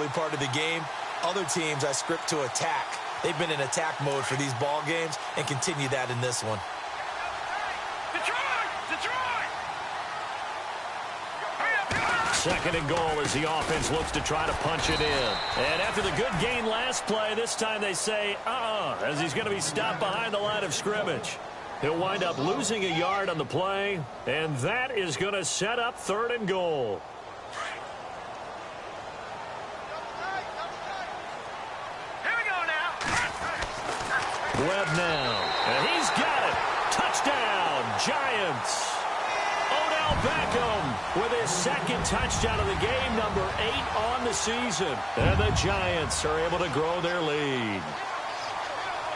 early part of the game. Other teams I script to attack. They've been in attack mode for these ball games and continue that in this one. Second and goal as the offense looks to try to punch it in. And after the good gain last play, this time they say, as he's going to be stopped behind the line of scrimmage. He'll wind up losing a yard on the play, and that is going to set up third and goal. Here we go now. Webb now, and he's got it. Touchdown, Giants. Odell Beckham with his second touchdown of the game, number 8 on the season. And the Giants are able to grow their lead.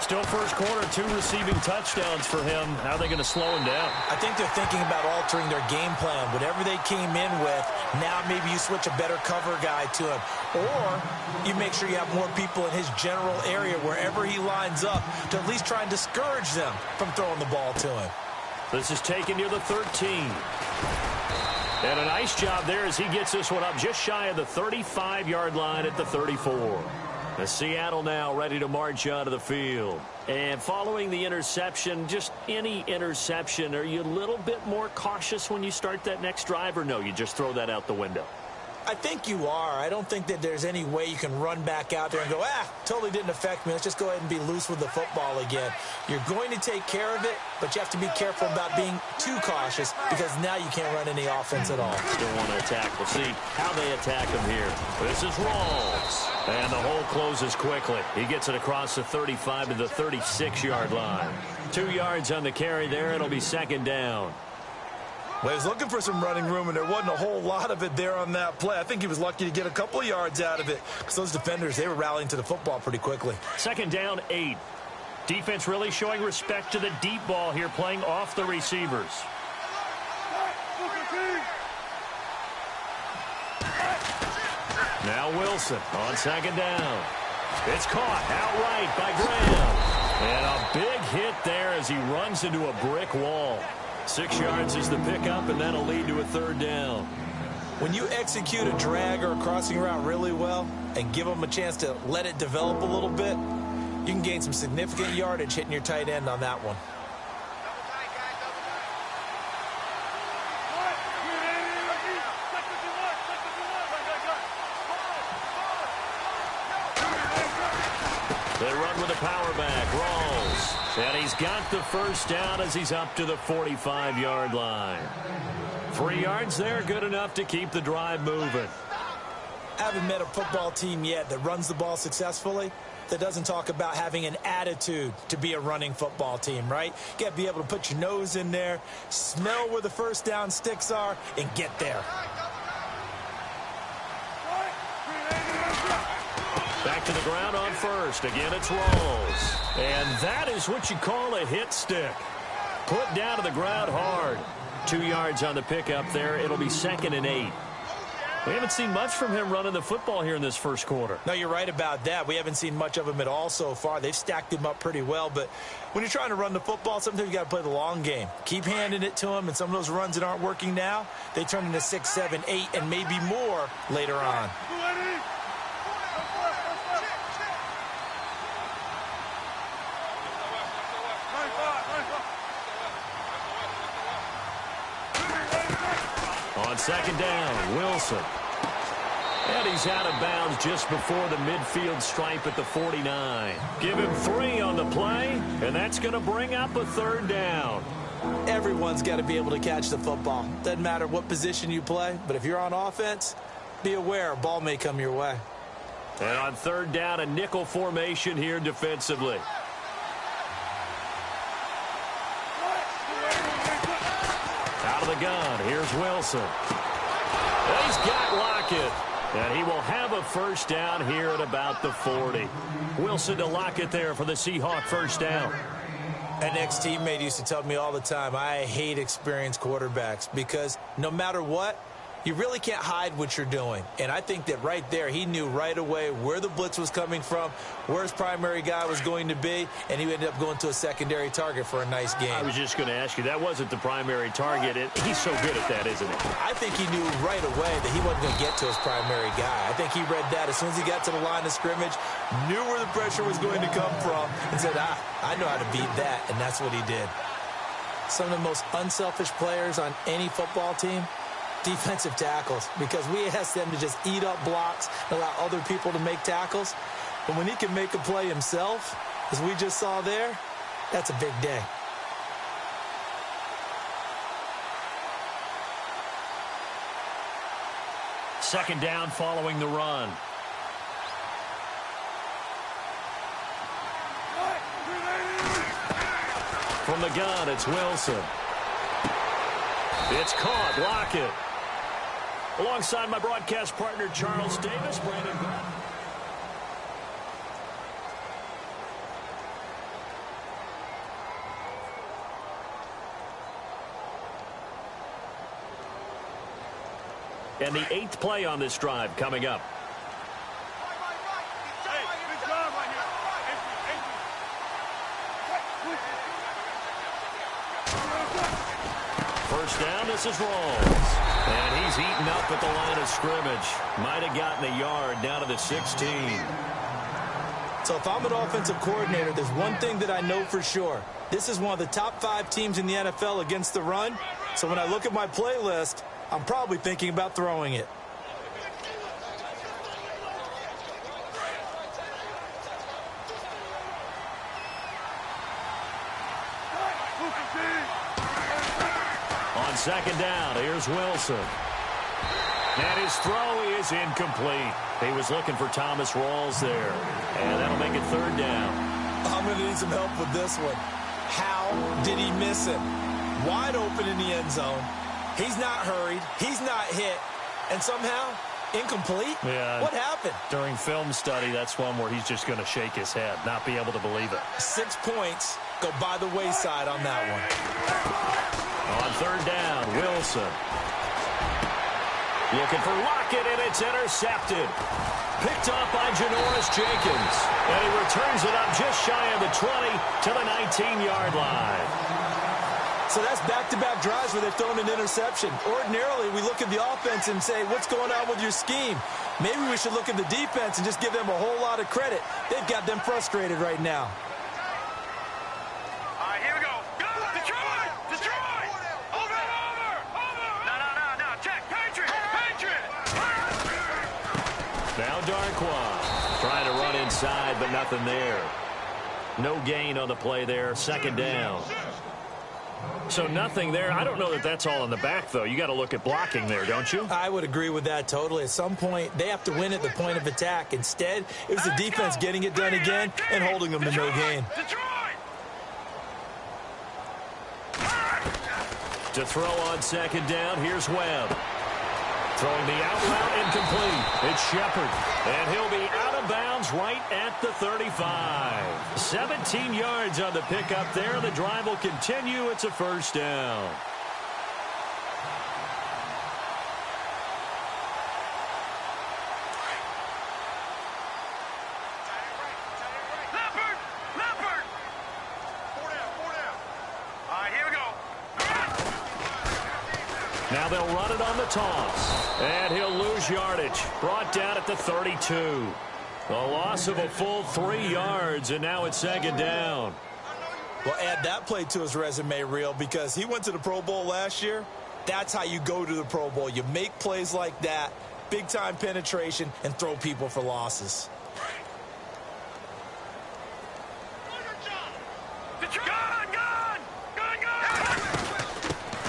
Still first quarter, 2 receiving touchdowns for him. How are they going to slow him down? I think they're thinking about altering their game plan. Whatever they came in with, now maybe you switch a better cover guy to him. Or you make sure you have more people in his general area wherever he lines up to at least try and discourage them from throwing the ball to him. This is taken near the 13. And a nice job there as he gets this one up just shy of the 35-yard line at the 34. The Seattle now ready to march onto the field. And following the interception, just any interception, are you a little bit more cautious when you start that next drive, or no, you just throw that out the window? I think you are. I don't think that there's any way you can run back out there and go, totally didn't affect me. Let's just go ahead and be loose with the football again. You're going to take care of it, but you have to be careful about being too cautious because now you can't run any offense at all. Still want to attack. We'll see how they attack him here. This is Rawls. And the hole closes quickly. He gets it across the 35 to the 36-yard line. 2 yards on the carry there. It'll be second down. Well, he was looking for some running room, and there wasn't a whole lot of it there on that play. I think he was lucky to get a couple of yards out of it because those defenders, they were rallying to the football pretty quickly. Second down, 8. Defense really showing respect to the deep ball here, playing off the receivers. Now Wilson on second down. It's caught outright by Graham. And a big hit there as he runs into a brick wall. 6 yards is the pickup, and that'll lead to a third down. When you execute a drag or a crossing route really well and give them a chance to let it develop a little bit, you can gain some significant yardage hitting your tight end on that one. They run with a power back, Rawls. And he's got the first down as he's up to the 45-yard line. 3 yards there, good enough to keep the drive moving. I haven't met a football team yet that runs the ball successfully that doesn't talk about having an attitude to be a running football team, right? You got to be able to put your nose in there, smell where the first down sticks are, and get there. Back to the ground on first. Again, it's Rawls. And that is what you call a hit stick. Put down to the ground hard. 2 yards on the pickup there. It'll be second and 8. We haven't seen much from him running the football here in this first quarter. No, you're right about that. We haven't seen much of him at all so far. They've stacked him up pretty well. But when you're trying to run the football, sometimes you got to play the long game. Keep handing it to him, and some of those runs that aren't working now, they turn into 6, 7, 8, and maybe more later on. On second down, Wilson. And he's out of bounds just before the midfield stripe at the 49. Give him 3 on the play, and that's going to bring up a third down. Everyone's got to be able to catch the football. Doesn't matter what position you play, but if you're on offense, be aware a ball may come your way. And on third down, a nickel formation here defensively. Out of the gun, here's Wilson. And he's got Lockett. And he will have a first down here at about the 40. Wilson to Lockett there for the Seahawk first down. An ex-teammate used to tell me all the time, I hate experienced quarterbacks because no matter what, you really can't hide what you're doing. And I think that right there, he knew right away where the blitz was coming from, where his primary guy was going to be, and he ended up going to a secondary target for a nice game. I was just going to ask you, that wasn't the primary target. He's so good at that, isn't he? I think he knew right away that he wasn't going to get to his primary guy. I think he read that as soon as he got to the line of scrimmage, knew where the pressure was going to come from, and said, I know how to beat that, and that's what he did. Some of the most unselfish players on any football team, defensive tackles, because we ask them to just eat up blocks and allow other people to make tackles. But when he can make a play himself, as we just saw there, that's a big day. Second down following the run. From the gun, it's Wilson. It's caught. Lockett. Alongside my broadcast partner, Charles Davis, Brandon Brown. And the 8th play on this drive coming up. First down, this is Rawls. And he's eaten up at the line of scrimmage. Might have gotten a yard down to the 16. So if I'm an offensive coordinator, there's one thing that I know for sure. This is one of the top 5 teams in the NFL against the run. So when I look at my playlist, I'm probably thinking about throwing it. On second down, here's Wilson. And his throw is incomplete. He was looking for Thomas Rawls there. And that'll make it third down. I'm going to need some help with this one. How did he miss him? Wide open in the end zone. He's not hurried. He's not hit. And somehow, incomplete? Yeah. What happened? During film study, that's one where he's just going to shake his head, not be able to believe it. 6 points go by the wayside on that one. On third down, Wilson. Looking for Lockett, and it's intercepted. Picked off by Janoris Jenkins. And he returns it up just shy of the 20 to the 19-yard line. So that's back-to-back drives where they've thrown an interception. Ordinarily, we look at the offense and say, what's going on with your scheme? Maybe we should look at the defense and just give them a whole lot of credit. They've got them frustrated right now. All right, here we go. Go! Detroit! Detroit! Over! No. Check. Patriot! Now Darquan trying to run inside, but nothing there. No gain on the play there. Second down. So nothing there. I don't know that that's all in the back, though. You got to look at blocking there, don't you? I would agree with that totally. At some point, they have to win at the point of attack. Instead, it was the defense getting it done again and holding them to no gain. To throw on second down, here's Webb. Throwing the out route incomplete. It's Shepard. And he'll be out of bounds right at the 35. 17 yards on the pickup there. The drive will continue. It's a first down. Leopard! 4 down. All right, here we go. Now they'll run it on the toss. And he'll lose yardage. Brought down at the 32. A loss of a full 3 yards, and now it's second down. Well, add that play to his resume reel because he went to the Pro Bowl last year. That's how you go to the Pro Bowl. You make plays like that, big-time penetration, and throw people for losses.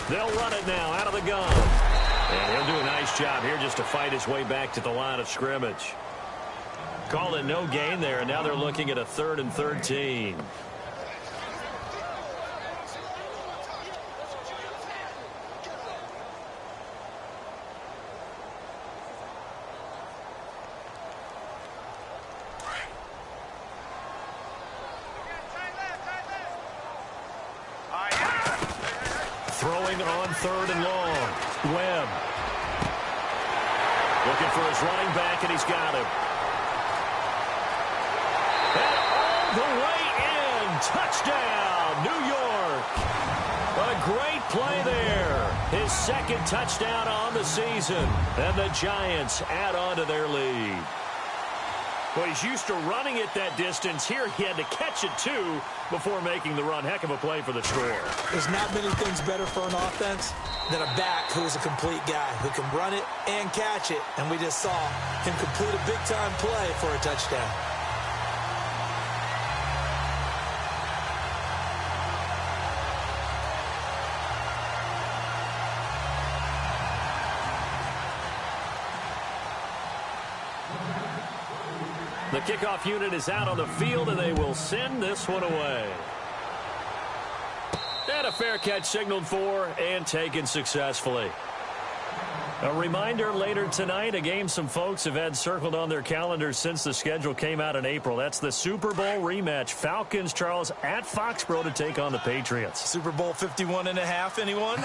They'll run it now out of the gun. And he'll do a nice job here just to fight his way back to the line of scrimmage. Called it no gain there, and now they're looking at a 3rd and 13. Throwing on 3rd and long. Webb. Looking for his running back, and he's got him. And all the way in. Touchdown, New York. A great play there. His second touchdown on the season. And the Giants add on to their lead. Well, he's used to running it that distance. Here he had to catch it, too, before making the run. Heck of a play for the score. There's not many things better for an offense than a back who is a complete guy, who can run it and catch it. And we just saw him complete a big-time play for a touchdown. The kickoff unit is out on the field, and they will send this one away. And a fair catch signaled for and taken successfully. A reminder later tonight, a game some folks have had circled on their calendars since the schedule came out in April. That's the Super Bowl rematch. Falcons, Charles, at Foxborough to take on the Patriots. Super Bowl 51.5, anyone?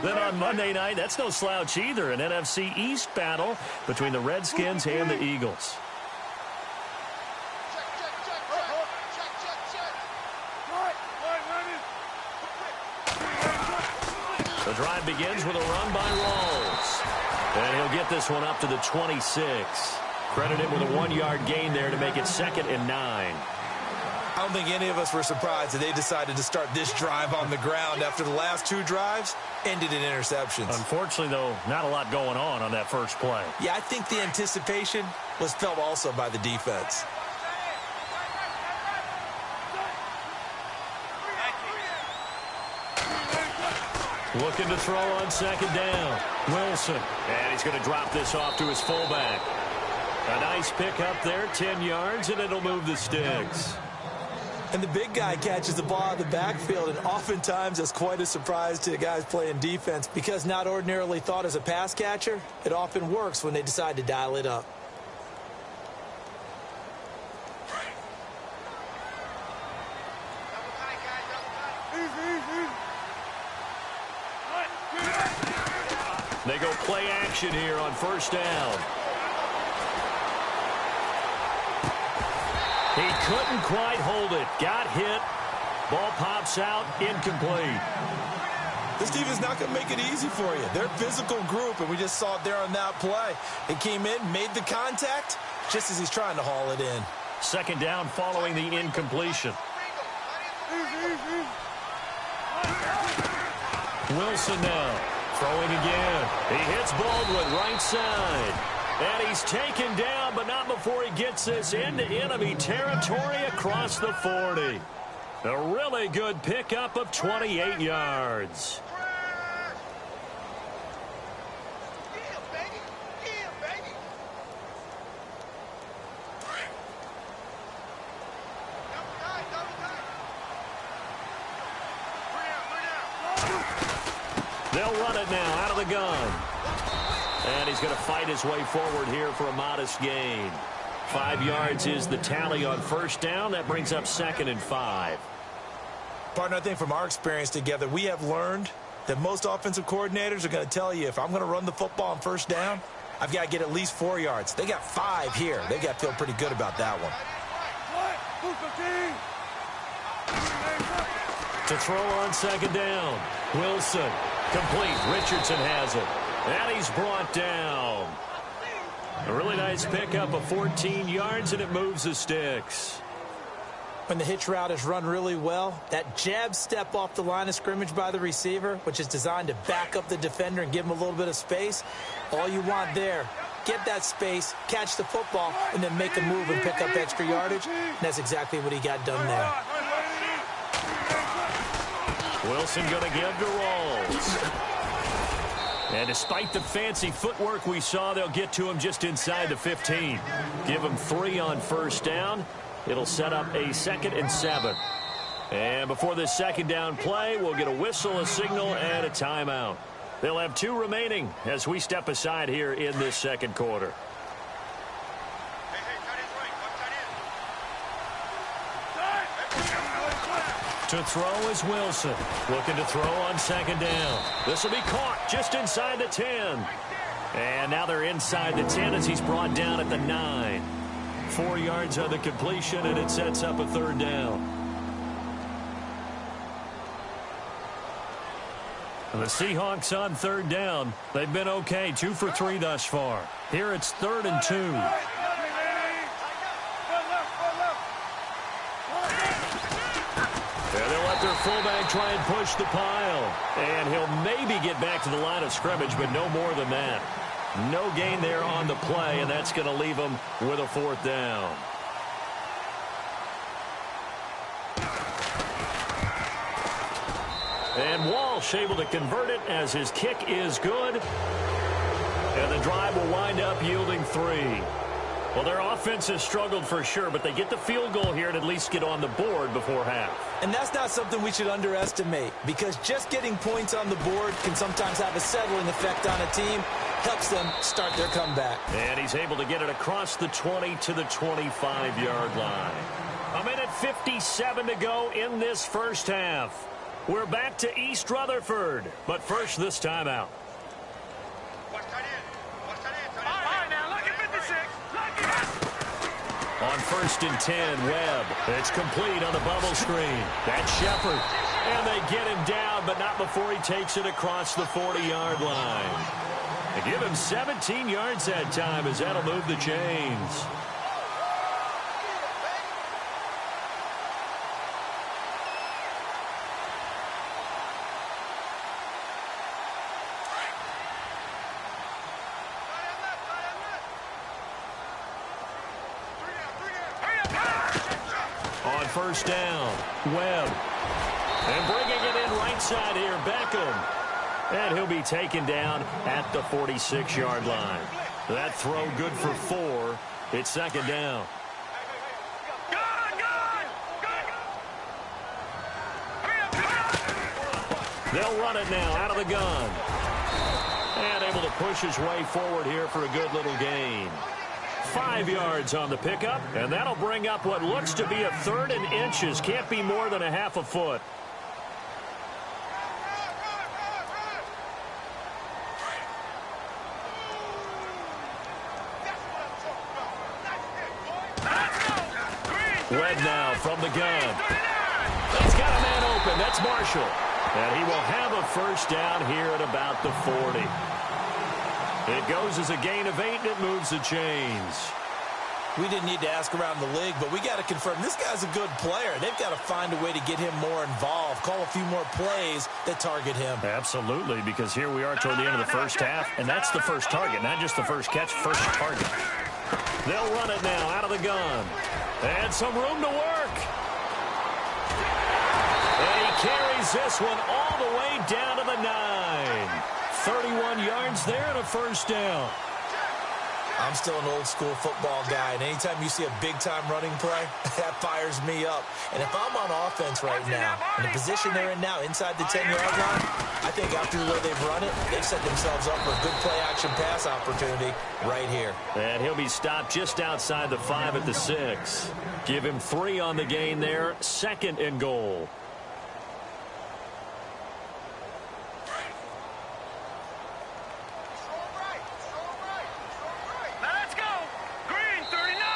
Then on Monday night, that's no slouch either. An NFC East battle between the Redskins and the Eagles. The drive begins with a run by Rawls. And he'll get this one up to the 26. Credit him with a 1-yard gain there to make it 2nd and 9. I don't think any of us were surprised that they decided to start this drive on the ground after the last 2 drives ended in interceptions. Unfortunately, though, not a lot going on that first play. Yeah, I think the anticipation was felt also by the defense. Looking to throw on 2nd down. Wilson. And he's going to drop this off to his fullback. A nice pickup there, 10 yards, and it'll move the sticks. And the big guy catches the ball out of the backfield, and oftentimes that's quite a surprise to the guys playing defense because not ordinarily thought as a pass catcher, it often works when they decide to dial it up. They go play action here on 1st down. He couldn't quite hold it. Got hit. Ball pops out. Incomplete. This defense is not going to make it easy for you. They're a physical group, and we just saw it there on that play. It came in, made the contact, just as he's trying to haul it in. 2nd down following the incompletion. Wilson now. Throwing again. He hits Baldwin right side. And he's taken down, but not before he gets this into enemy territory across the 40. A really good pickup of 28 yards. They'll run it now out of the gun. And he's going to fight his way forward here for a modest gain. 5 yards is the tally on 1st down. That brings up 2nd and 5. Partner, I think from our experience together, we have learned that most offensive coordinators are going to tell you if I'm going to run the football on 1st down, I've got to get at least 4 yards. They got 5 here. They got to feel pretty good about that one. To throw on 2nd down. Wilson. Complete. Richardson has it. And he's brought down. A really nice pickup of 14 yards, and it moves the sticks. When the hitch route is run really well, that jab step off the line of scrimmage by the receiver, which is designed to back up the defender and give him a little bit of space, all you want there, get that space, catch the football, and then make a move and pick up extra yardage. And that's exactly what he got done there. Wilson going to give to Rawls. And despite the fancy footwork we saw, they'll get to him just inside the 15. Give him 3 on 1st down. It'll set up a 2nd and 7. And before this 2nd down play, we'll get a whistle, a signal, and a timeout. They'll have 2 remaining as we step aside here in this 2nd quarter. To throw is Wilson. Looking to throw on 2nd down. This will be caught just inside the 10. And now they're inside the 10 as he's brought down at the 9. 4 yards on the completion, and it sets up a third down. The Seahawks on third down. They've been okay, 2 for 3 thus far. Here it's 3rd and 2. And they'll let their fullback try and push the pile. And he'll maybe get back to the line of scrimmage, but no more than that. No gain there on the play, and that's going to leave him with a 4th down. And Walsh able to convert it as his kick is good. And the drive will wind up yielding 3. Well, their offense has struggled for sure, but they get the field goal here and at least get on the board before half. And that's not something we should underestimate, because just getting points on the board can sometimes have a settling effect on a team. Helps them start their comeback. And he's able to get it across the 20 to the 25-yard line. 1:57 to go in this first half. We're back to East Rutherford, but first this timeout. On 1st and 10, Webb. It's complete on the bubble screen. That's Shepard. And they get him down, but not before he takes it across the 40-yard line. They give him 17 yards that time as that'll move the chains. On 1st down, Webb. And bringing it in right side here, Beckham. And he'll be taken down at the 46-yard line. That throw good for 4. It's 2nd down. They'll run it now out of the gun. And able to push his way forward here for a good little gain. 5 yards on the pickup, and that'll bring up what looks to be a 3rd and inches. Can't be more than a half a foot. Webb now from the gun. He's got a man open. That's Marshall. And he will have a 1st down here at about the 40. It goes as a gain of 8, and it moves the chains. We didn't need to ask around the league, but we got to confirm this guy's a good player. They've got to find a way to get him more involved, call a few more plays that target him. Absolutely, because here we are toward the end of the first half, and that's the first target, not just the first catch, first target. They'll run it now out of the gun. And some room to work. And he carries this one all the way down to the 9. 31 yards there and a 1st down. I'm still an old-school football guy, and anytime you see a big-time running play, that fires me up. And if I'm on offense right now, in the position they're in now, inside the 10-yard line, I think after the way they've run it, they've set themselves up for a good play-action pass opportunity right here. And he'll be stopped just outside the 5 at the 6. Give him 3 on the gain there, 2nd and goal.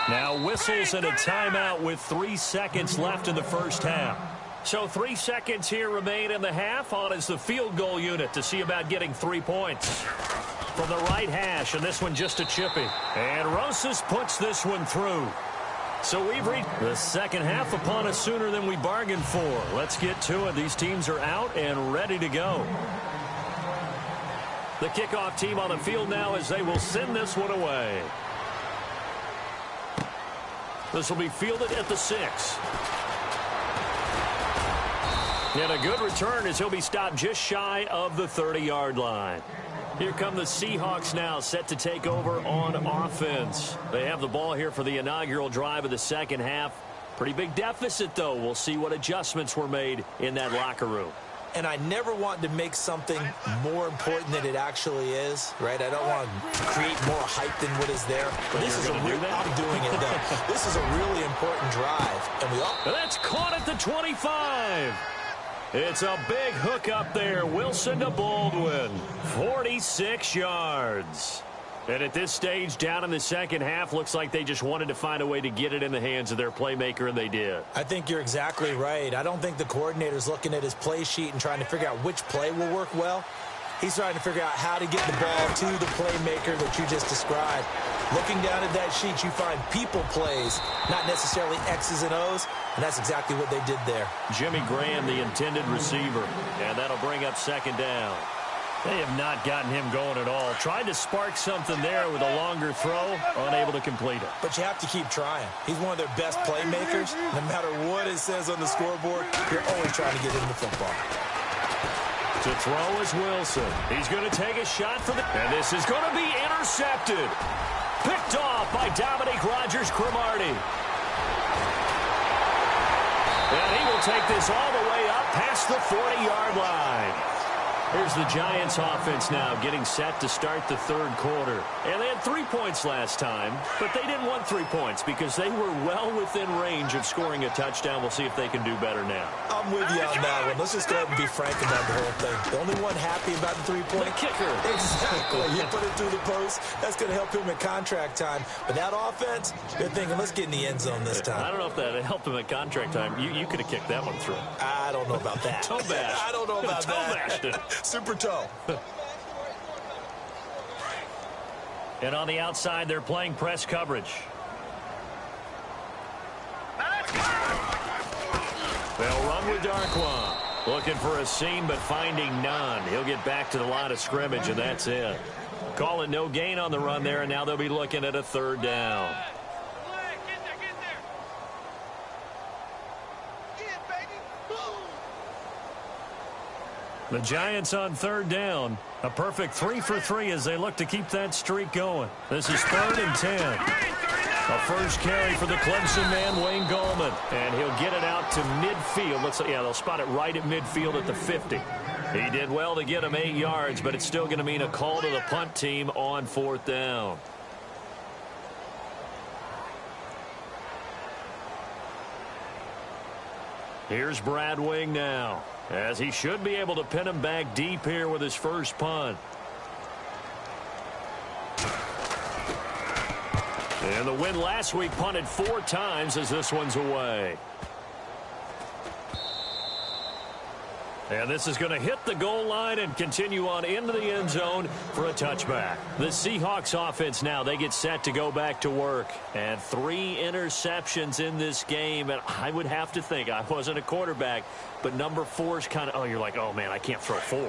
Now whistles and a timeout with 3 seconds left in the first half. So 3 seconds here remain in the half. On is the field goal unit to see about getting 3 points. From the right hash, and this one just a chippy. And Rosas puts this one through. So we've reached the second half upon us sooner than we bargained for. Let's get to it. These teams are out and ready to go. The kickoff team on the field now as they will send this one away. This will be fielded at the 6. And a good return as he'll be stopped just shy of the 30-yard line. Here come the Seahawks now, set to take over on offense. They have the ball here for the inaugural drive of the second half. Pretty big deficit, though. We'll see what adjustments were made in that locker room. And I never want to make something more important than it actually is, right? I don't want to create more hype than what is there. But this is I'm doing it, though. This is a really important drive. And that's caught at the 25. It's a big hook up there. Wilson to Baldwin. 46 yards. And at this stage, down in the second half, looks like they just wanted to find a way to get it in the hands of their playmaker, and they did. I think you're exactly right. I don't think the coordinator's looking at his play sheet and trying to figure out which play will work well. He's trying to figure out how to get the ball to the playmaker that you just described. Looking down at that sheet, you find people plays, not necessarily X's and O's, and that's exactly what they did there. Jimmy Graham, the intended receiver, and that'll bring up second down. They have not gotten him going at all. Tried to spark something there with a longer throw, unable to complete it. But you have to keep trying. He's one of their best playmakers. No matter what it says on the scoreboard, you're always trying to get him the football. To throw is Wilson. He's going to take a shot for the... And this is going to be intercepted. Picked off by Dominique Rodgers-Cromartie. And he will take this all the way up past the 40-yard line. Here's the Giants offense now getting set to start the third quarter. And they had 3 points last time, but they didn't want 3 points because they were well within range of scoring a touchdown. We'll see if they can do better now. I'm with you on that one. Let's just go ahead and be frank about the whole thing. The only one happy about the three-point kicker. Exactly. You put it through the post. That's going to help him at contract time. But that offense, they're thinking, let's get in the end zone this time. I don't know if that helped him at contract time. You could have kicked that one through. I don't know about that. Toe bash. I don't know about that. Toe bashed it. Super toe. And on the outside, they're playing press coverage. They'll run with Darquan. Looking for a seam, but finding none. He'll get back to the line of scrimmage, and that's it. Call it no gain on the run there, and now they'll be looking at a third down. The Giants on third down. A perfect 3 for 3 as they look to keep that streak going. This is 3rd and 10. A first carry for the Clemson man, Wayne Gallman. And he'll get it out to midfield. They'll spot it right at midfield at the 50. He did well to get him 8 yards, but it's still going to mean a call to the punt team on 4th down. Here's Brad Wing now, as he should be able to pin him back deep here with his first punt. And the win last week punted 4 times as this one's away. And this is going to hit the goal line and continue on into the end zone for a touchback. The Seahawks offense now, they get set to go back to work. And 3 interceptions in this game. And I would have to think, I wasn't a quarterback, but number 4 is kind of, you're like, oh, man, I can't throw 4.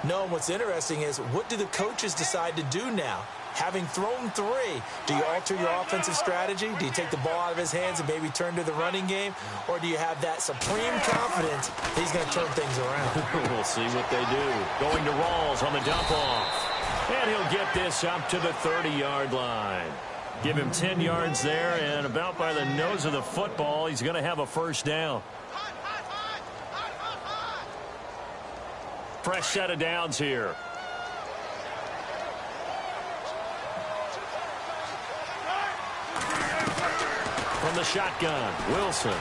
No, and what's interesting is, what do the coaches decide to do now? Having thrown 3, do you alter your offensive strategy? Do you take the ball out of his hands and maybe turn to the running game? Or do you have that supreme confidence that he's going to turn things around? We'll see what they do. Going to Rawls on the dump off. And he'll get this up to the 30-yard line. Give him 10 yards there, and about by the nose of the football, he's going to have a first down. Fresh set of downs here. From the shotgun, Wilson.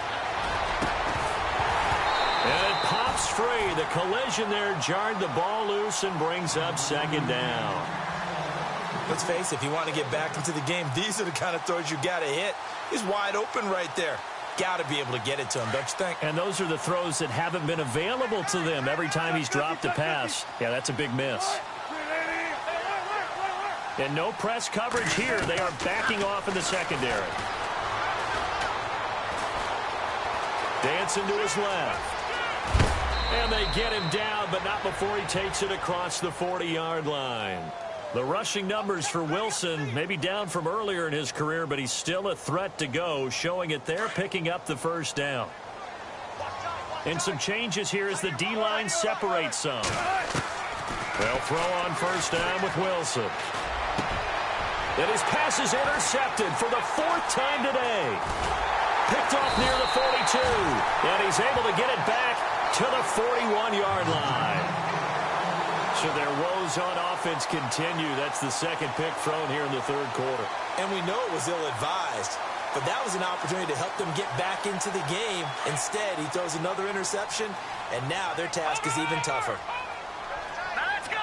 And it pops free. The collision there jarred the ball loose and brings up second down. Let's face it, if you want to get back into the game, these are the kind of throws you got to hit. He's wide open right there. Got to be able to get it to him, don't you think? And those are the throws that haven't been available to them every time he's dropped a pass. Yeah, that's a big miss. And no press coverage here. They are backing off in the secondary. Dancing to his left. And they get him down, but not before he takes it across the 40-yard line. The rushing numbers for Wilson may be down from earlier in his career, but he's still a threat to go, showing it there, picking up the first down. And some changes here as the D-line separates some. They'll throw on first down with Wilson. And his pass is intercepted for the 4th time today. Picked off near the 42, and he's able to get it back to the 41-yard line. So their woes on offense continue. That's the second pick thrown here in the third quarter. And we know it was ill-advised, but that was an opportunity to help them get back into the game. Instead, he throws another interception, and now their task is even tougher. Now let's go.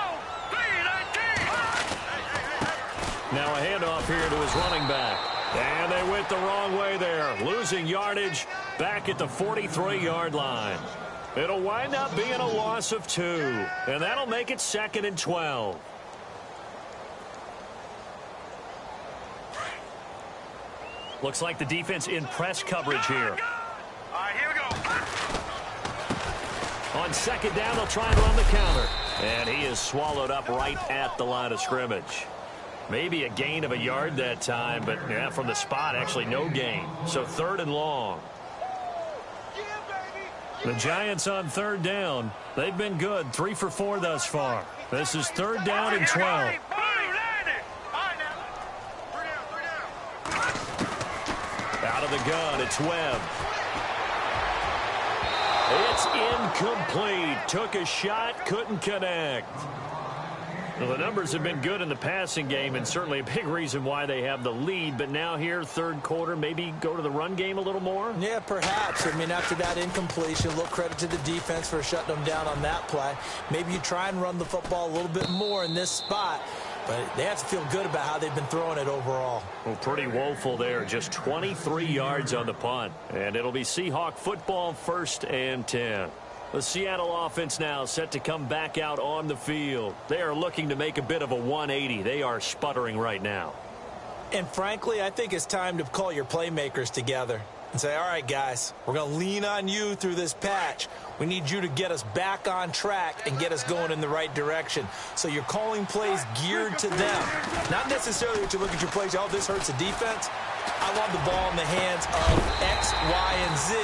3-19. Now a handoff here to his running back. And they went the wrong way there, losing yardage back at the 43-yard line. It'll wind up being a loss of 2, and that'll make it 2nd and 12. Looks like the defense in press coverage here. All right, here we go. On 2nd down, they'll try and run the counter. And he is swallowed up right at the line of scrimmage. Maybe a gain of a yard that time, but yeah, from the spot, actually no gain. So 3rd and long. The Giants on 3rd down. They've been good, 3 for 4 thus far. This is 3rd down and 12. Out of the gun, it's Webb. It's incomplete. Took a shot, couldn't connect. Well, the numbers have been good in the passing game, and certainly a big reason why they have the lead. But now here, 3rd quarter, maybe go to the run game a little more? Yeah, perhaps. I mean, after that incompletion, a little credit to the defense for shutting them down on that play. Maybe you try and run the football a little bit more in this spot. But they have to feel good about how they've been throwing it overall. Well, pretty woeful there. Just 23 yards on the punt. And it'll be Seahawk football, 1st and 10. The Seattle offense now set to come back out on the field. They are looking to make a bit of a 180. They are sputtering right now. And frankly, I think it's time to call your playmakers together and say, all right, guys, we're going to lean on you through this patch. We need you to get us back on track and get us going in the right direction. So you're calling plays geared to them. Not necessarily that you look at your plays, oh, this hurts the defense. I want the ball in the hands of X, Y, and Z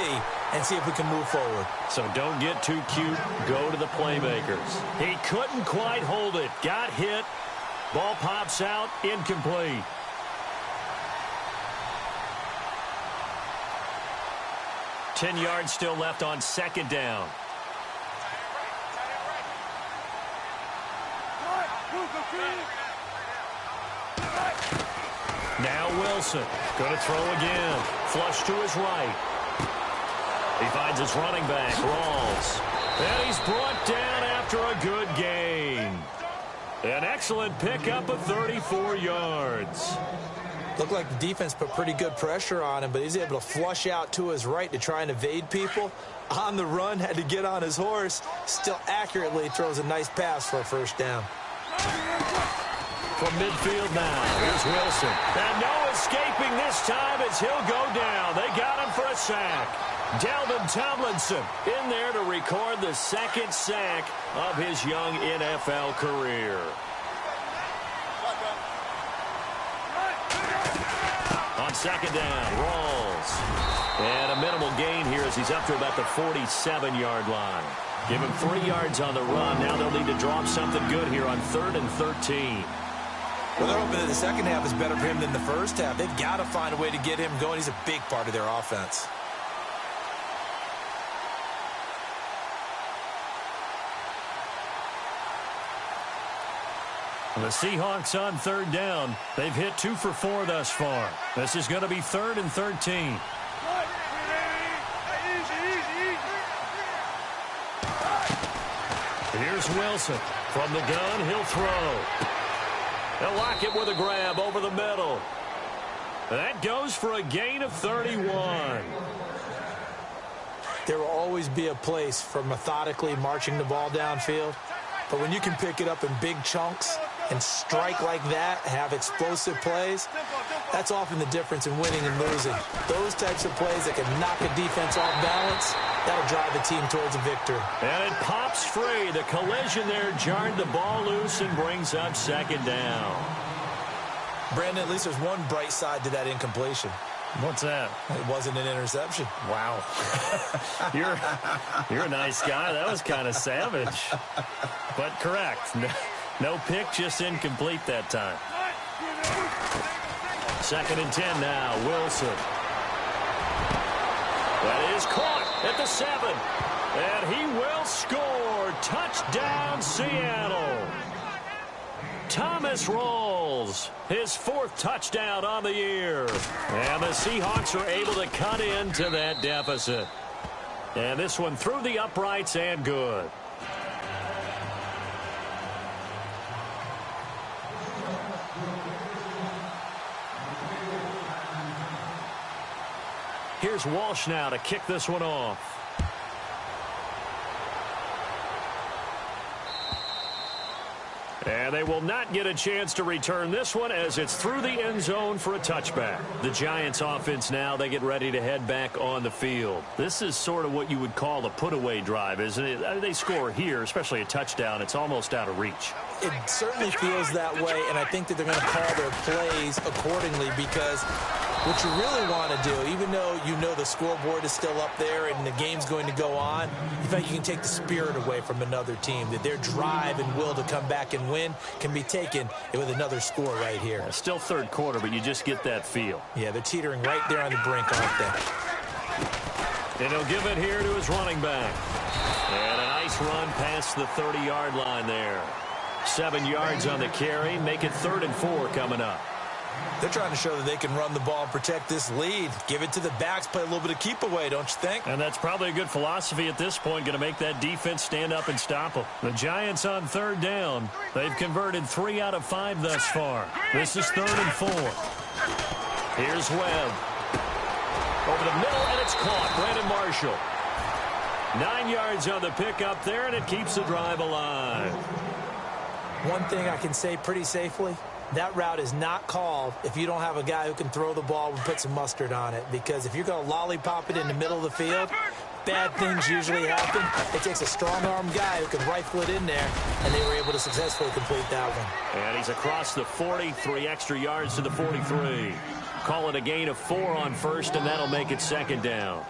and see if we can move forward. So don't get too cute. Go to the playmakers. He couldn't quite hold it. Got hit. Ball pops out. Incomplete. Ten yards still left on 2nd down. Now Wilson. Going to throw again. Flush to his right. He finds his running back, Rawls. And he's brought down after a good gain. An excellent pickup of 34 yards. Looked like the defense put pretty good pressure on him, but he's able to flush out to his right to try and evade people. On the run, had to get on his horse. Still accurately throws a nice pass for a 1st down. From midfield now, here's Wilson. And no escaping this time as he'll go down. They got him for a sack. Dalvin Tomlinson in there to record the 2nd sack of his young NFL career. On 2nd down, Rawls. And a minimal gain here as he's up to about the 47-yard line. Give him 3 yards on the run. Now they'll need to draw up something good here on 3rd and 13. Well, they're hoping that the second half is better for him than the first half. They've got to find a way to get him going. He's a big part of their offense. The Seahawks on 3rd down. They've hit 2 for 4 thus far. This is going to be 3rd and 13. Here's Wilson. From the gun, he'll throw. They'll lock it with a grab over the middle. That goes for a gain of 31. There will always be a place for methodically marching the ball downfield. But when you can pick it up in big chunks and strike like that, have explosive plays, that's often the difference in winning and losing. Those types of plays that can knock a defense off balance, that'll drive the team towards a victory. And it pops free. The collision there jarred the ball loose and brings up 2nd down. Brandon, at least there's one bright side to that incompletion. What's that? It wasn't an interception. Wow. You're a nice guy. That was kind of savage. But correct. No pick, just incomplete that time. 2nd and 10 now. Wilson. That is caught at the 7. And he will score. Touchdown, Seattle. Thomas Rawls, his 4th touchdown on the year. And the Seahawks are able to cut into that deficit. And this one through the uprights and good. Here's Walsh now to kick this one off. And they will not get a chance to return this one as it's through the end zone for a touchback. The Giants offense now, they get ready to head back on the field. This is sort of what you would call a put-away drive, isn't it? They score here, especially a touchdown. It's almost out of reach. It certainly feels that way, and I think that they're going to call their plays accordingly because what you really want to do, even though you know the scoreboard is still up there and the game's going to go on, in fact, you can take the spirit away from another team, that their drive and will to come back and win can be taken with another score right here. Yeah, still third quarter, but you just get that feel. Yeah, they're teetering right there on the brink, aren't they? And he'll give it here to his running back. And a nice run past the 30-yard line there. 7 yards on the carry. Make it 3rd and 4 coming up. They're trying to show that they can run the ball and protect this lead. Give it to the backs, play a little bit of keep away, don't you think? And that's probably a good philosophy at this point, going to make that defense stand up and stop them. The Giants on 3rd down. They've converted 3 out of 5 thus far. This is 3rd and 4. Here's Webb. Over the middle, and it's caught. Brandon Marshall. 9 yards on the pickup there, and it keeps the drive alive. One thing I can say pretty safely, that route is not called if you don't have a guy who can throw the ball and put some mustard on it. Because if you're going to lollipop it in the middle of the field, bad things usually happen. It takes a strong-arm guy who can rifle it in there, and they were able to successfully complete that one. And he's across the 40, 3 extra yards to the 43. Call it a gain of 4 on first, and that'll make it 2nd down.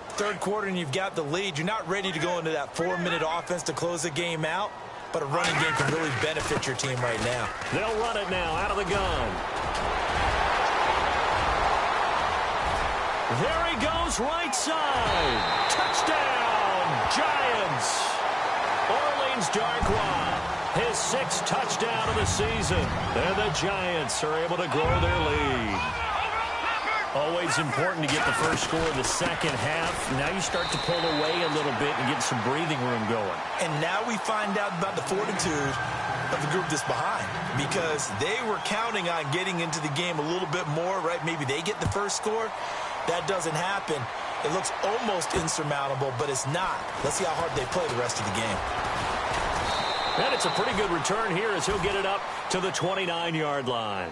Third quarter, and you've got the lead. You're not ready to go into that 4-minute offense to close the game out. But a running game can really benefit your team right now. They'll run it now out of the gun. There he goes, right side. Touchdown, Giants. Orleans Darkwa, his 6th touchdown of the season. And the Giants are able to grow their lead. Always important to get the first score in the second half. Now you start to pull away a little bit and get some breathing room going. And now we find out about the fortitude of the group that's behind, because they were counting on getting into the game a little bit more, right? Maybe they get the first score. That doesn't happen. It looks almost insurmountable, but it's not. Let's see how hard they play the rest of the game. And it's a pretty good return here as he'll get it up to the 29-yard line.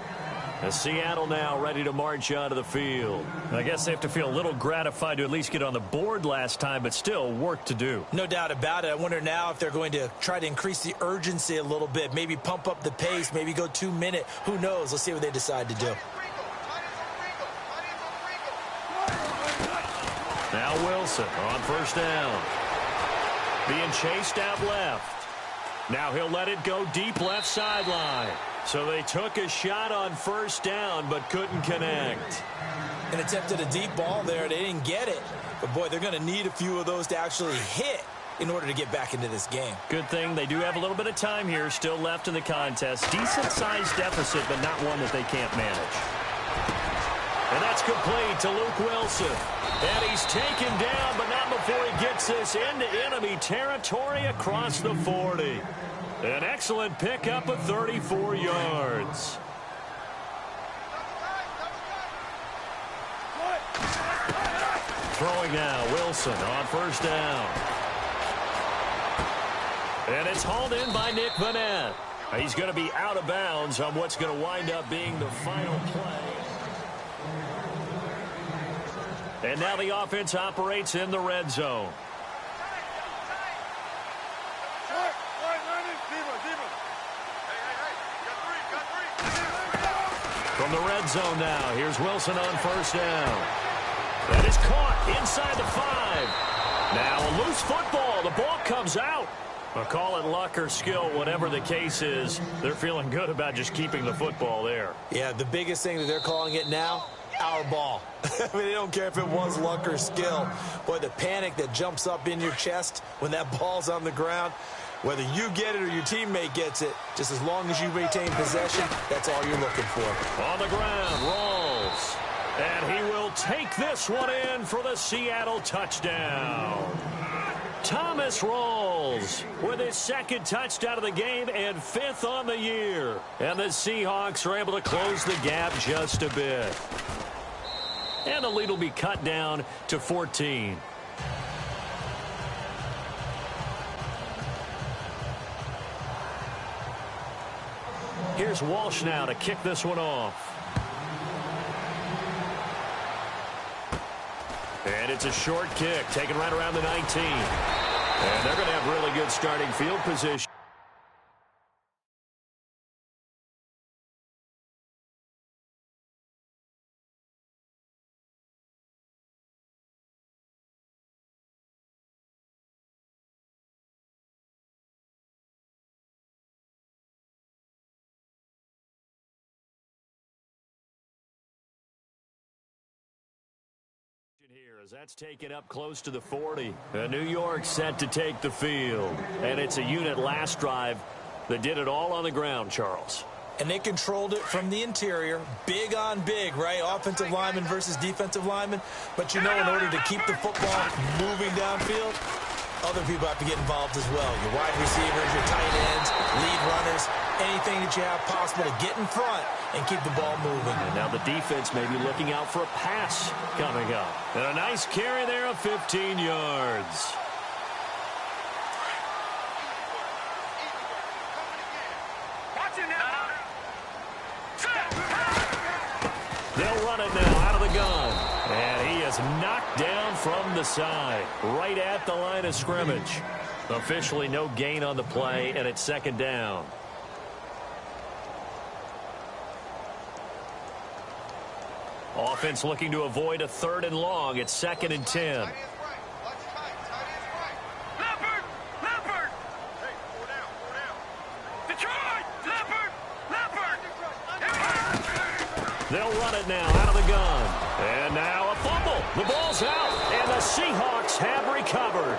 As Seattle now ready to march onto the field. I guess they have to feel a little gratified to at least get on the board last time, but still work to do. No doubt about it. I wonder now if they're going to try to increase the urgency a little bit, maybe pump up the pace, maybe go 2-minute. Who knows? Let's see what they decide to do. Now Wilson on 1st down. Being chased out left. Now he'll let it go deep left sideline. So they took a shot on 1st down, but couldn't connect. And attempted a deep ball there. They didn't get it. But, boy, they're going to need a few of those to actually hit in order to get back into this game. Good thing they do have a little bit of time here still left in the contest. Decent-sized deficit, but not one that they can't manage. And that's complete to Luke Wilson. And he's taken down, but not before he gets this into enemy territory across the 40. An excellent pickup of 34 yards. Throwing now, Wilson on 1st down. And it's hauled in by Nick Vanette. He's going to be out of bounds on what's going to wind up being the final play. And now the offense operates in the red zone. From the red zone now, here's Wilson on 1st down. That is caught inside the 5. Now a loose football. The ball comes out. I'll call it luck or skill, whatever the case is. They're feeling good about just keeping the football there. Yeah, the biggest thing that they're calling it now, our ball. I mean, they don't care if it was luck or skill. Boy, the panic that jumps up in your chest when that ball's on the ground, whether you get it or your teammate gets it, just as long as you retain possession, that's all you're looking for. On the ground, Rawls. And he will take this one in for the Seattle touchdown. Thomas Rawls with his 2nd touchdown of the game and 5th on the year. And the Seahawks are able to close the gap just a bit. And the lead will be cut down to 14. Here's Walsh now to kick this one off. And it's a short kick, taken right around the 19. And they're going to have really good starting field position. Here as that's taken up close to the 40. New York set to take the field. And it's a unit last drive that did it all on the ground, Charles. And they controlled it from the interior. Big on big, right? Offensive lineman versus defensive lineman. But you know, in order to keep the football moving downfield, other people have to get involved as well. Your wide receivers, your tight ends, lead runners, anything that you have possible to get in front and keep the ball moving. And now the defense may be looking out for a pass coming up. And a nice carry there of 15 yards. They'll run it now out of the gun. And he is knocked down from the side, right at the line of scrimmage. Officially no gain on the play, and it's second down. Offense looking to avoid a 3rd and long. It's 2nd and 10. They'll run it now out of the gun. And now a fumble. The ball's out, and the Seahawks have recovered.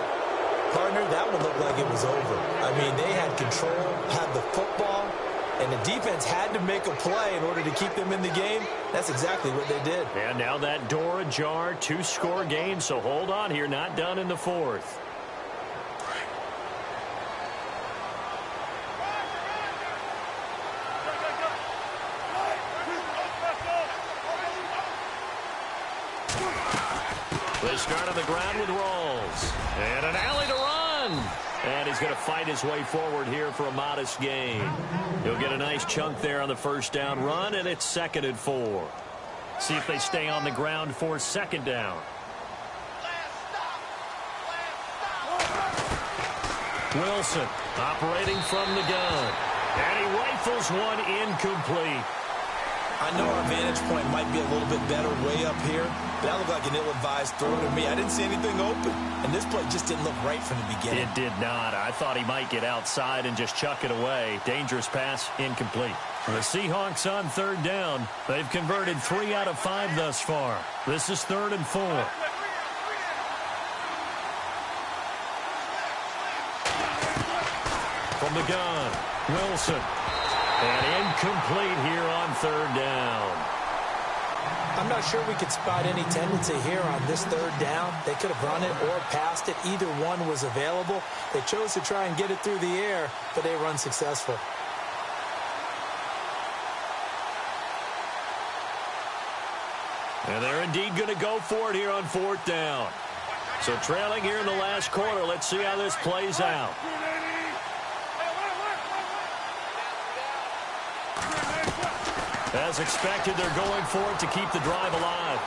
Partner, that one looked like it was over. I mean, they had control, had the football, and the defense had to make a play in order to keep them in the game. That's exactly what they did. And now that door ajar, 2-score game, so hold on here, not done in the 4th. They start on the ground with Rawls. And an alley to run. And he's going to fight his way forward here for a modest gain. He'll get a nice chunk there on the first down run, and it's 2nd and 4. See if they stay on the ground for 2nd down. Wilson operating from the gun. And he rifles one incomplete. I know our vantage point might be a little bit better way up here, but that looked like an ill-advised throw to me. I didn't see anything open, and this play just didn't look right from the beginning. It did not. I thought he might get outside and just chuck it away. Dangerous pass, incomplete. The Seahawks on 3rd down. They've converted 3 out of 5 thus far. This is 3rd and 4. From the gun, Wilson. And incomplete here on 3rd down. I'm not sure we could spot any tendency here on this 3rd down. They could have run it or passed it. Either one was available. They chose to try and get it through the air, but they were unsuccessful. And they're indeed going to go for it here on 4th down. So trailing here in the last quarter. Let's see how this plays out. As expected, they're going for it to keep the drive alive.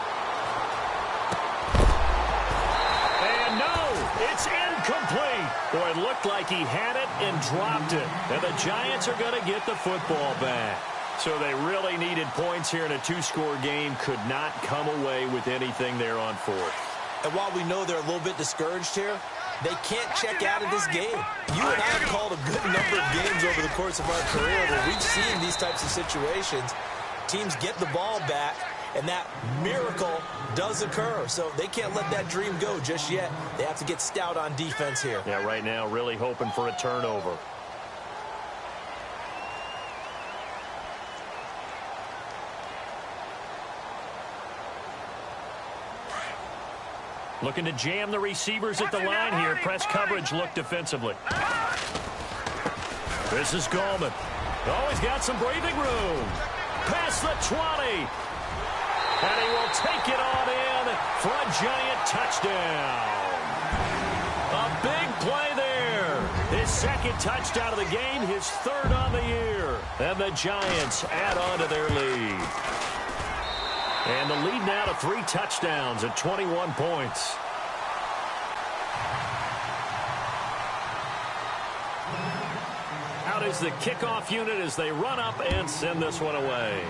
And no, it's incomplete. Boy, it looked like he had it and dropped it. And the Giants are going to get the football back. So they really needed points here in a 2-score game. Could not come away with anything there on 4th. And while we know they're a little bit discouraged here, they can't check out of this game. You and I have called a good number of games over the course of our career where we've seen these types of situations. Teams get the ball back, and that miracle does occur. So they can't let that dream go just yet. They have to get stout on defense here. Yeah, right now really hoping for a turnover. Looking to jam the receivers at the line here. Press coverage look defensively. This is Gallman. Oh, he's got some breathing room. Past the 20. And he will take it on Giant touchdown. A big play there. His second touchdown of the game, his third on the year. And the Giants add on to their lead. And the lead now to 3 touchdowns at 21 points. Out is the kickoff unit as they run up and send this one away.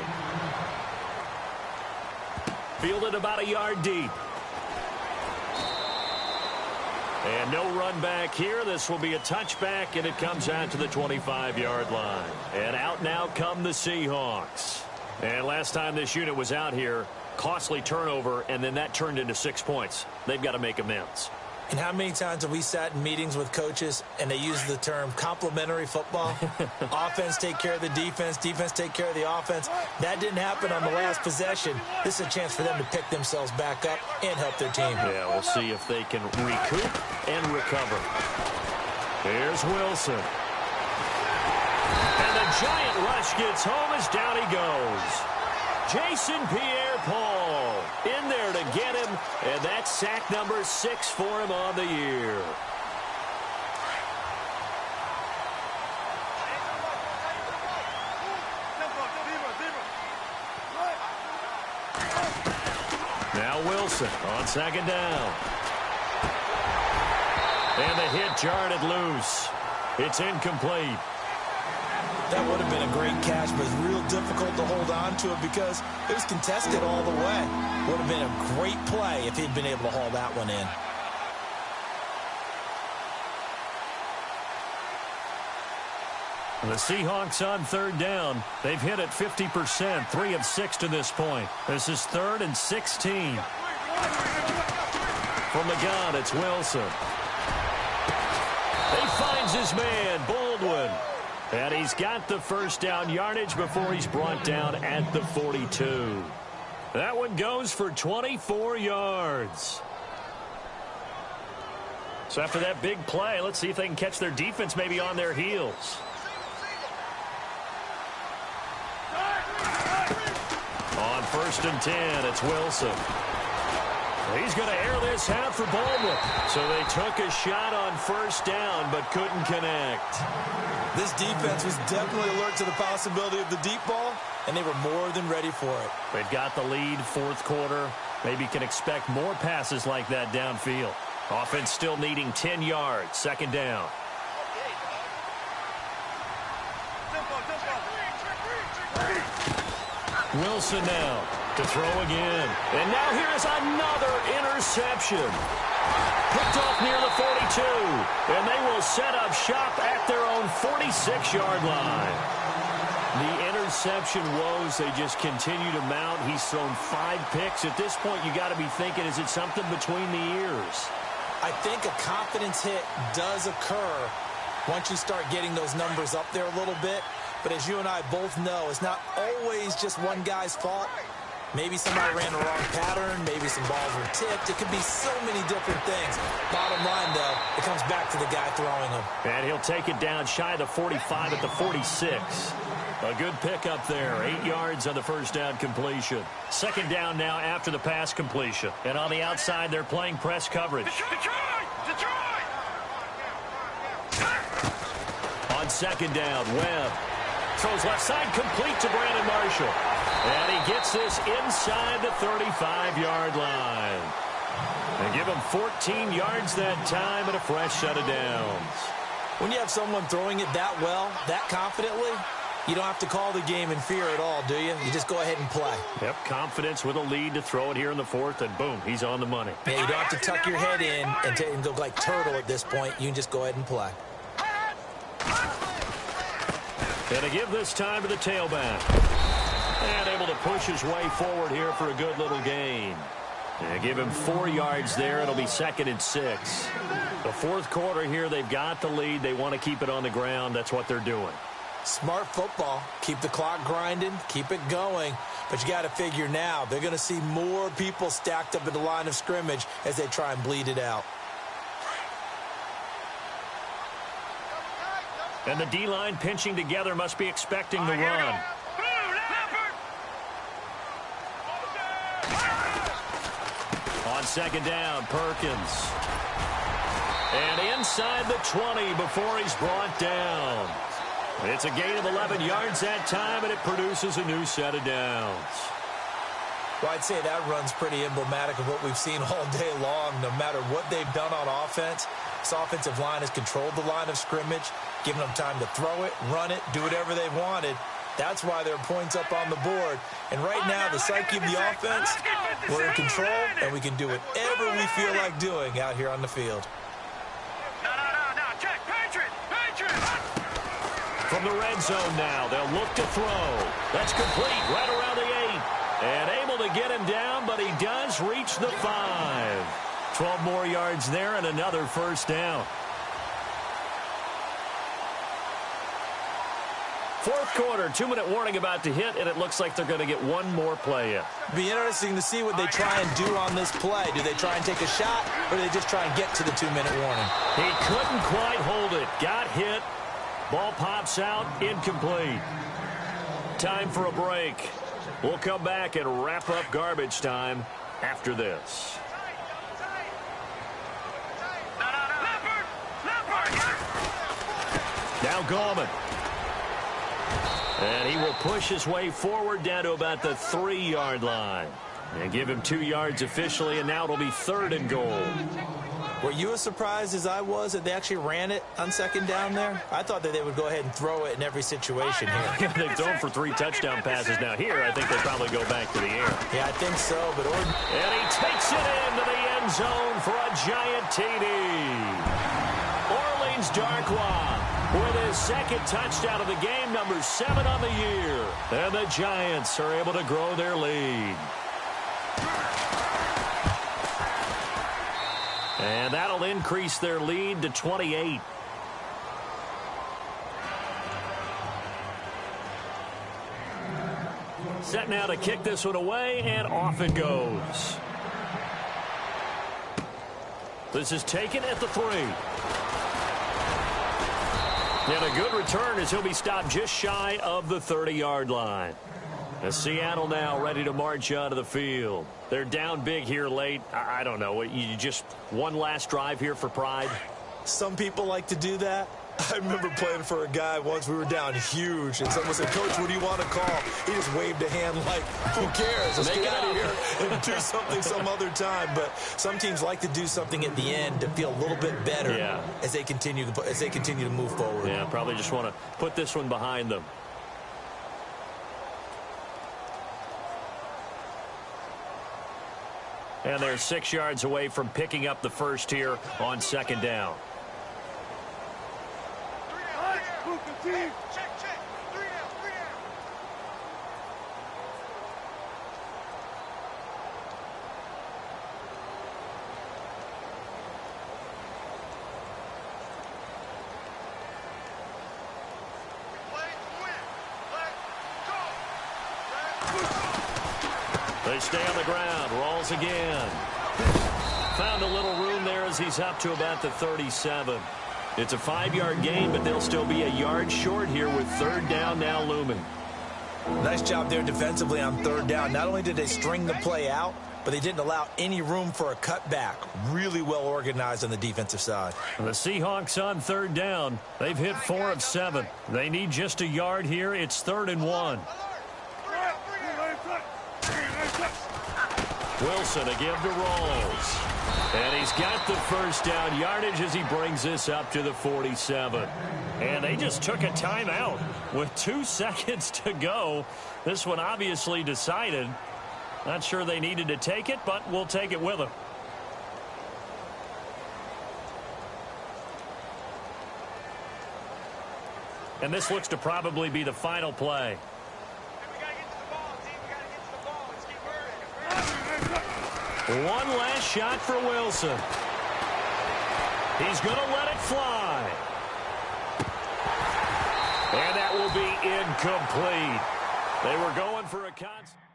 Fielded about a yard deep. And no run back here. This will be a touchback, and it comes out to the 25-yard line. And out now come the Seahawks. And last time this unit was out here, costly turnover, and then that turned into 6 points. They've got to make amends. And how many times have we sat in meetings with coaches and they use the term complementary football? Offense take care of the defense, defense take care of the offense. That didn't happen on the last possession. This is a chance for them to pick themselves back up and help their team. Yeah, we'll see if they can recoup and recover. Here's Wilson. And the Giant rush gets home as down he goes. Jason Pierre-Paul in there to get him, and that's sack number 6 for him on the year. Now Wilson on second down. And the hit jarred it loose. It's incomplete. That would have been a great catch, but it's real difficult to hold on to it because it was contested all the way. Would have been a great play if he'd been able to haul that one in. The Seahawks on third down. They've hit it 50%, 3 of 6 to this point. This is 3rd and 16. From the gun, it's Wilson. He finds his man, Baldwin. And he's got the first down yardage before he's brought down at the 42. That one goes for 24 yards. So after that big play, let's see if they can catch their defense maybe on their heels. On 1st and 10, it's Wilson. He's going to air this out for Baldwin. So they took a shot on 1st down but couldn't connect. This defense was definitely alert to the possibility of the deep ball, and they were more than ready for it. They've got the lead, 4th quarter. Maybe can expect more passes like that downfield. Offense still needing 10 yards, 2nd down. Wilson now to throw again. And now here is another interception. Picked off near the 42. And they will set up shop at their own 46-yard line. The interception woes, they just continue to mount. He's thrown 5 picks. At this point, you got to be thinking, is it something between the ears? I think a confidence hit does occur once you start getting those numbers up there a little bit. But as you and I both know, it's not always just one guy's fault. Maybe somebody ran the wrong pattern. Maybe some balls were tipped. It could be so many different things. Bottom line, though, it comes back to the guy throwing them. And he'll take it down shy of the 45 at the 46. A good pickup there. 8 yards on the 1st down completion. 2nd down now after the pass completion. And on the outside, they're playing press coverage. Detroit! On 2nd down, Webb throws left side, complete to Brandon Marshall. And he gets this inside the 35-yard line. And give him 14 yards that time and a fresh set of downs. When you have someone throwing it that well, that confidently, you don't have to call the game in fear at all, do you? You just go ahead and play. Yep, confidence with a lead to throw it here in the 4th, and boom, he's on the money. Yeah, you don't have to tuck your head in and go like turtle at this point. You can just go ahead and play. And to give this time to the tailback. And able to push his way forward here for a good little gain. And give him 4 yards there. It'll be 2nd and 6. The 4th quarter here, they've got the lead. They want to keep it on the ground. That's what they're doing. Smart football. Keep the clock grinding. Keep it going. But you got to figure now, they're going to see more people stacked up at the line of scrimmage as they try and bleed it out. And the D-line pinching together, must be expecting the run. second down. Perkins. And inside the 20 before he's brought down. It's a gain of 11 yards that time, and it produces a new set of downs. Well, I'd say that run's pretty emblematic of what we've seen all day long. No matter what they've done on offense, this offensive line has controlled the line of scrimmage, given them time to throw it, run it, do whatever they wanted. That's why there are points up on the board. And right now, the psyche of the offense, we're in control, and we can do whatever we feel like doing out here on the field. No, check, Patriot! From the red zone now, they'll look to throw. That's complete right around the 8. And able to get him down, but he does reach the 5. 12 more yards there and another first down. Fourth quarter, 2-minute warning about to hit, and it looks like they're going to get one more play in. Be interesting to see what they try and do on this play. Do they try and take a shot, or do they just try and get to the 2-minute warning? He couldn't quite hold it. Got hit. Ball pops out, incomplete. Time for a break. We'll come back and wrap up garbage time after this. Now Gorman. And he will push his way forward down to about the 3-yard line. And give him 2 yards officially, and now it'll be 3rd and goal. Were you as surprised as I was that they actually ran it on second down there? I thought that they would go ahead and throw it in every situation here. They've thrown for 3 touchdown passes now. Here, I think they probably go back to the air. Yeah, I think so. But and he takes it into the end zone for a giant TD. Orleans Darkwa with his second touchdown of the game, number 7 on the year. And the Giants are able to grow their lead. And that'll increase their lead to 28. Set now to kick this one away, and off it goes. This is taken at the 3. And a good return as he'll be stopped just shy of the 30-yard line. As Seattle now ready to march out of the field. They're down big here late. I don't know. You just one last drive here for pride? Some people like to do that. I remember playing for a guy once. We were down huge, and someone said, "Coach, what do you want to call?" He just waved a hand like, "Who cares? Let's get out of here and do something some other time." But some teams like to do something at the end to feel a little bit better as they continue to move forward. Yeah, probably just want to put this one behind them. And they're 6 yards away from picking up the first here on second down. They stay on the ground. Rolls again. Found a little room there as he's up to about the 37. It's a 5-yard gain, but they'll still be a yard short here with third down now looming. Nice job there defensively on third down. Not only did they string the play out, but they didn't allow any room for a cutback. Really well organized on the defensive side. The Seahawks on third down. They've hit 4 of 7. They need just a yard here. It's 3rd and 1. Wilson to give to Rolls. And he's got the first down yardage as he brings this up to the 47. And they just took a timeout with 2 seconds to go. This one obviously decided. Not sure they needed to take it, but we'll take it with them. And this looks to probably be the final play. One last shot for Wilson. He's going to let it fly. And that will be incomplete. They were going for a constant.